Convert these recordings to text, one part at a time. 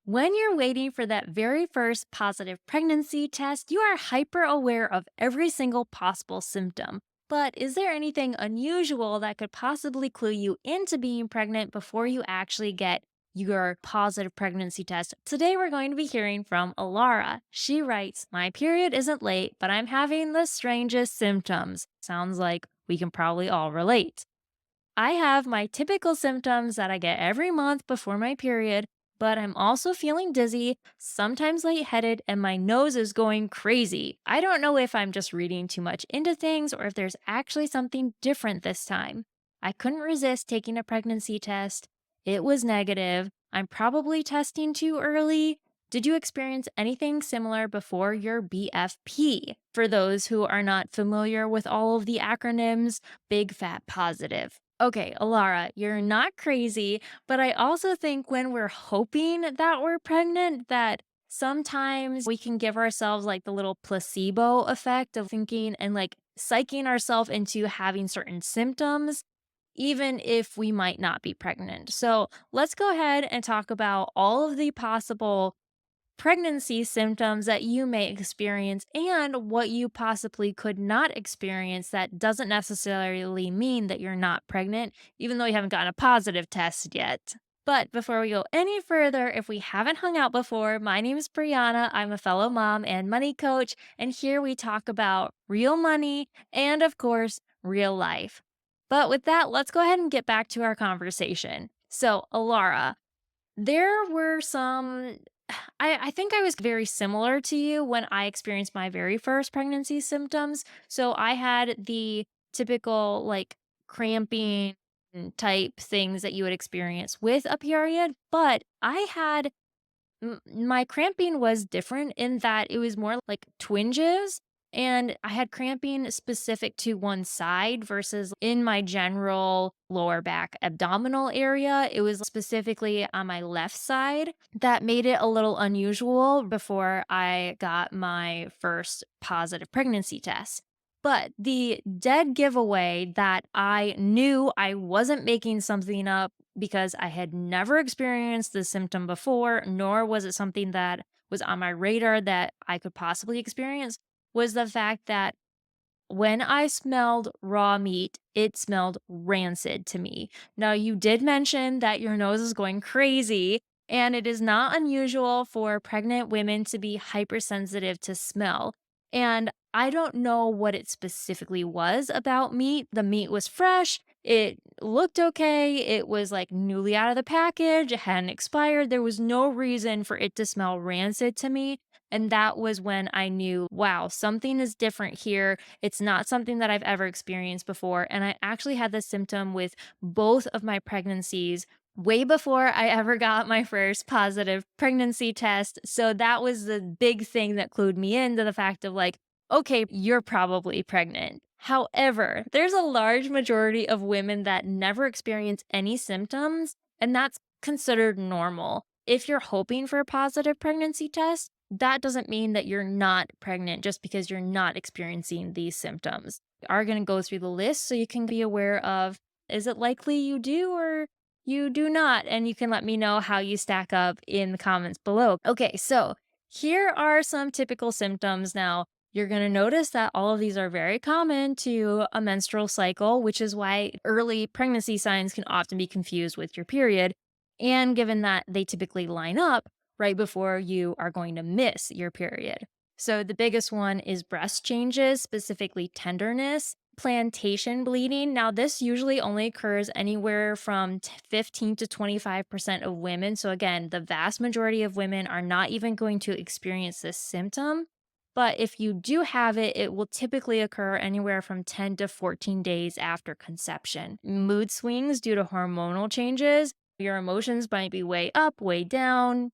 When you're waiting for that very first positive pregnancy test, you are hyper aware of every single possible symptom. But is there anything unusual that could possibly clue you into being pregnant before you actually get your positive pregnancy test? Today, we're going to be hearing from Elara. She writes, "My period isn't late, but I'm having the strangest symptoms." Sounds like we can probably all relate. I have my typical symptoms that I get every month before my period, but I'm also feeling dizzy, sometimes lightheaded, and my nose is going crazy. I don't know if I'm just reading too much into things or if there's actually something different this time. I couldn't resist taking a pregnancy test. It was negative. I'm probably testing too early. Did you experience anything similar before your BFP? For those who are not familiar with all of the acronyms, big fat positive. Okay, Alara, you're not crazy, but I also think when we're hoping that we're pregnant, that sometimes we can give ourselves like the little placebo effect of thinking and like psyching ourselves into having certain symptoms, even if we might not be pregnant. So let's go ahead and talk about all of the possible pregnancy symptoms that you may experience and what you possibly could not experience that doesn't necessarily mean that you're not pregnant, even though you haven't gotten a positive test yet. But before we go any further, if we haven't hung out before, my name is Brianna. I'm a fellow mom and money coach, and here we talk about real money and, of course, real life. But with that, let's go ahead and get back to our conversation. So, Alara, there were some I think I was very similar to you when I experienced my very first pregnancy symptoms. So I had the typical like cramping type things that you would experience with a period, but I had my cramping was different in that it was more like twinges, and I had cramping specific to one side versus in my general lower back abdominal area. It was specifically on my left side that made it a little unusual before I got my first positive pregnancy test. But the dead giveaway that I knew I wasn't making something up because I had never experienced the symptom before, nor was it something that was on my radar that I could possibly experience, was the fact that when I smelled raw meat, it smelled rancid to me. Now, you did mention that your nose is going crazy, and it is not unusual for pregnant women to be hypersensitive to smell. And I don't know what it specifically was about meat. The meat was fresh. It looked okay. It was like newly out of the package. It hadn't expired. There was no reason for it to smell rancid to me. And that was when I knew, wow, something is different here. It's not something that I've ever experienced before. And I actually had this symptom with both of my pregnancies way before I ever got my first positive pregnancy test. So that was the big thing that clued me into the fact of like, okay, you're probably pregnant. However, there's a large majority of women that never experience any symptoms, and that's considered normal. If you're hoping for a positive pregnancy test, that doesn't mean that you're not pregnant just because you're not experiencing these symptoms. We are going to go through the list so you can be aware of, is it likely you do or you do not? And you can let me know how you stack up in the comments below. Okay, so here are some typical symptoms. Now, you're going to notice that all of these are very common to a menstrual cycle, which is why early pregnancy signs can often be confused with your period. And given that they typically line up right before you are going to miss your period. So the biggest one is breast changes, specifically tenderness, plantation bleeding. Now, this usually only occurs anywhere from 15 to 25% of women. So, again, the vast majority of women are not even going to experience this symptom. But if you do have it, it will typically occur anywhere from 10 to 14 days after conception. Mood swings due to hormonal changes. Your emotions might be way up, way down.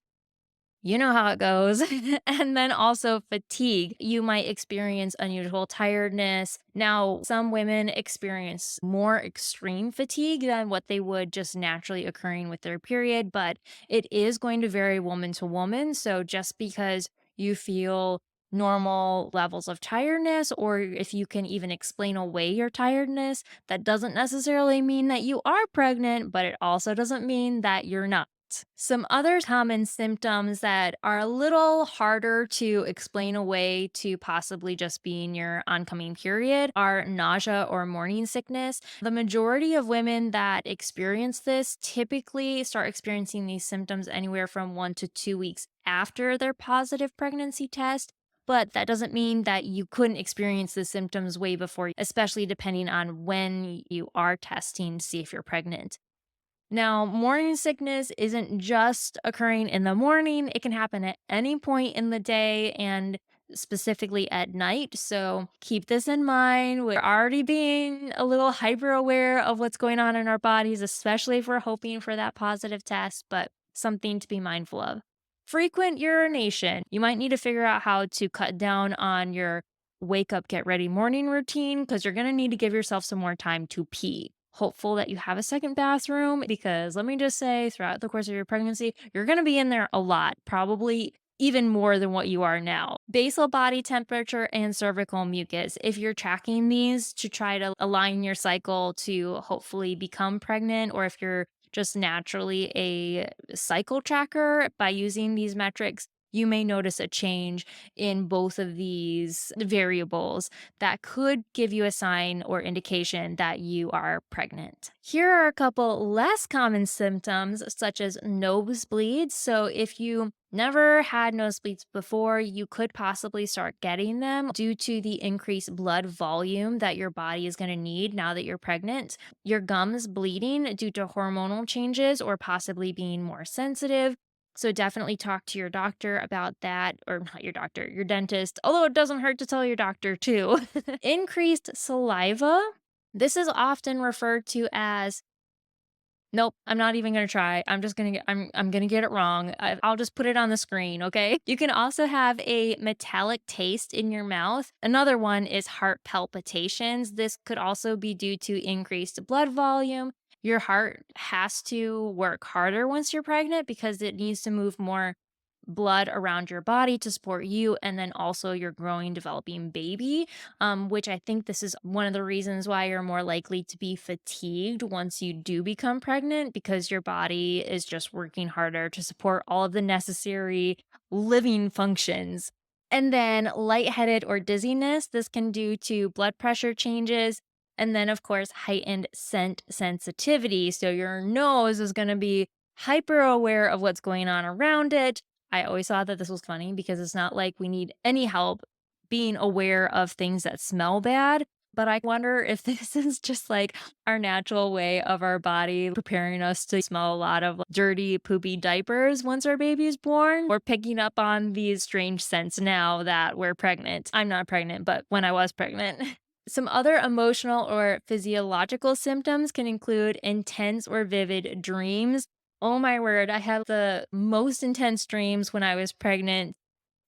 You know how it goes. And then also fatigue. You might experience unusual tiredness. Now, some women experience more extreme fatigue than what they would just naturally occurring with their period, but it is going to vary woman to woman. So just because you feel normal levels of tiredness, or if you can even explain away your tiredness, that doesn't necessarily mean that you are pregnant, but it also doesn't mean that you're not. Some other common symptoms that are a little harder to explain away to possibly just being your oncoming period are nausea or morning sickness. The majority of women that experience this typically start experiencing these symptoms anywhere from 1 to 2 weeks after their positive pregnancy test. But that doesn't mean that you couldn't experience the symptoms way before, especially depending on when you are testing to see if you're pregnant. Now, morning sickness isn't just occurring in the morning, it can happen at any point in the day and specifically at night. So keep this in mind. We're already being a little hyper aware of what's going on in our bodies, especially if we're hoping for that positive test, but something to be mindful of. Frequent urination. You might need to figure out how to cut down on your wake up, get ready morning routine because you're going to need to give yourself some more time to pee. Hopeful that you have a second bathroom because let me just say, throughout the course of your pregnancy, you're going to be in there a lot, probably even more than what you are now. Basal body temperature and cervical mucus. If you're tracking these to try to align your cycle to hopefully become pregnant, or if you're just naturally a cycle tracker by using these metrics, you may notice a change in both of these variables that could give you a sign or indication that you are pregnant. Here are a couple less common symptoms, such as nosebleeds. So, if you never had nosebleeds before, you could possibly start getting them due to the increased blood volume that your body is going to need now that you're pregnant. Your gums bleeding due to hormonal changes or possibly being more sensitive. So definitely talk to your doctor about that, or not your doctor, your dentist, although it doesn't hurt to tell your doctor too. Increased saliva. This is often referred to as nope, I'm not even gonna try. I'm just gonna get I'm gonna get it wrong. I'll just put it on the screen, okay? You can also have a metallic taste in your mouth. Another one is heart palpitations. This could also be due to increased blood volume. Your heart has to work harder once you're pregnant because it needs to move more blood around your body to support you and then also your growing, developing baby. Which I think this is one of the reasons why you're more likely to be fatigued once you do become pregnant because your body is just working harder to support all of the necessary living functions. And then lightheaded or dizziness, this can due to blood pressure changes. And then, of course, heightened scent sensitivity. So your nose is going to be hyper aware of what's going on around it. I always thought that this was funny because it's not like we need any help being aware of things that smell bad. But I wonder if this is just like our natural way of our body preparing us to smell a lot of dirty, poopy diapers once our baby is born. We're picking up on these strange scents now that we're pregnant. I'm not pregnant, but when I was pregnant. Some other emotional or physiological symptoms can include intense or vivid dreams. Oh my word, I had the most intense dreams when I was pregnant.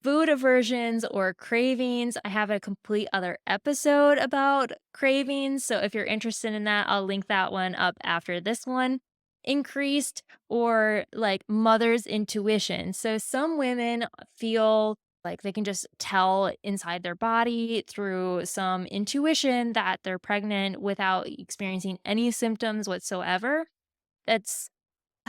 Food aversions or cravings. I have a complete other episode about cravings. So if you're interested in that, I'll link that one up after this one. Increased or like mother's intuition. So some women feel like they can just tell inside their body through some intuition that they're pregnant without experiencing any symptoms whatsoever. That's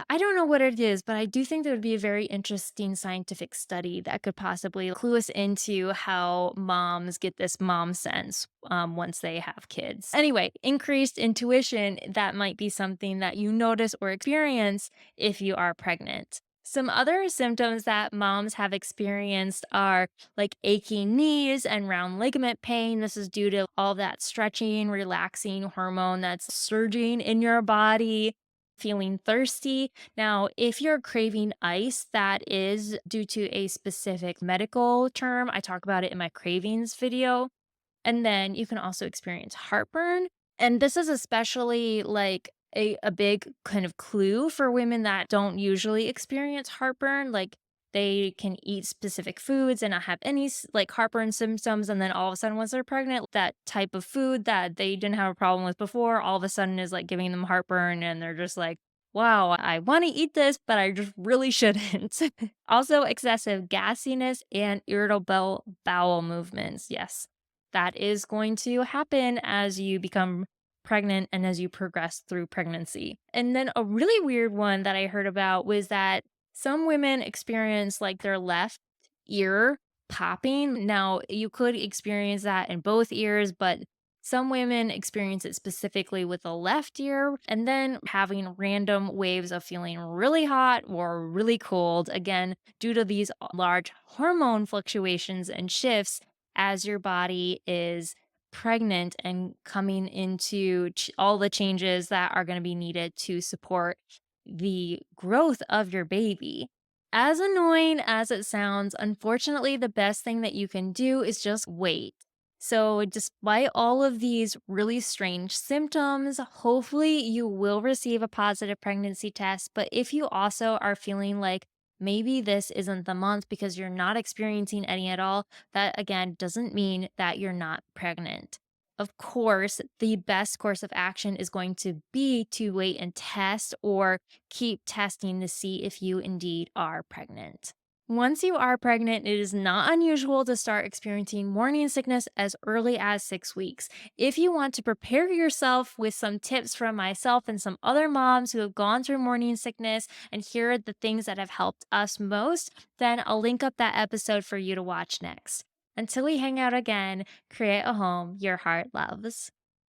I don't know what it is, but I do think there would be a very interesting scientific study that could possibly clue us into how moms get this mom sense once they have kids. Anyway, increased intuition, that might be something that you notice or experience if you are pregnant. Some other symptoms that moms have experienced are like aching knees and round ligament pain. This is due to all that stretching, relaxing hormone that's surging in your body. Feeling thirsty. Now, if you're craving ice, that is due to a specific medical term. I talk about it in my cravings video. And then you can also experience heartburn. And this is especially like a big kind of clue for women that don't usually experience heartburn. Like they can eat specific foods and not have any like heartburn symptoms. And then all of a sudden, once they're pregnant, that type of food that they didn't have a problem with before, all of a sudden is like giving them heartburn. And they're just like, wow, I want to eat this, but I just really shouldn't. Also, excessive gassiness and irritable bowel movements. Yes, that is going to happen as you become pregnant and as you progress through pregnancy. And then a really weird one that I heard about was that some women experience like their left ear popping. Now, you could experience that in both ears, but some women experience it specifically with the left ear, and then having random waves of feeling really hot or really cold, again, due to these large hormone fluctuations and shifts as your body is pregnant and coming into all the changes that are going to be needed to support the growth of your baby. As annoying as it sounds, unfortunately, the best thing that you can do is just wait. So, despite all of these really strange symptoms, hopefully you will receive a positive pregnancy test. But if you also are feeling like maybe this isn't the month because you're not experiencing any at all, that again doesn't mean that you're not pregnant. Of course, the best course of action is going to be to wait and test or keep testing to see if you indeed are pregnant. Once you are pregnant, it is not unusual to start experiencing morning sickness as early as 6 weeks. If you want to prepare yourself with some tips from myself and some other moms who have gone through morning sickness and hear the things that have helped us most, then I'll link up that episode for you to watch next. Until we hang out again, create a home your heart loves.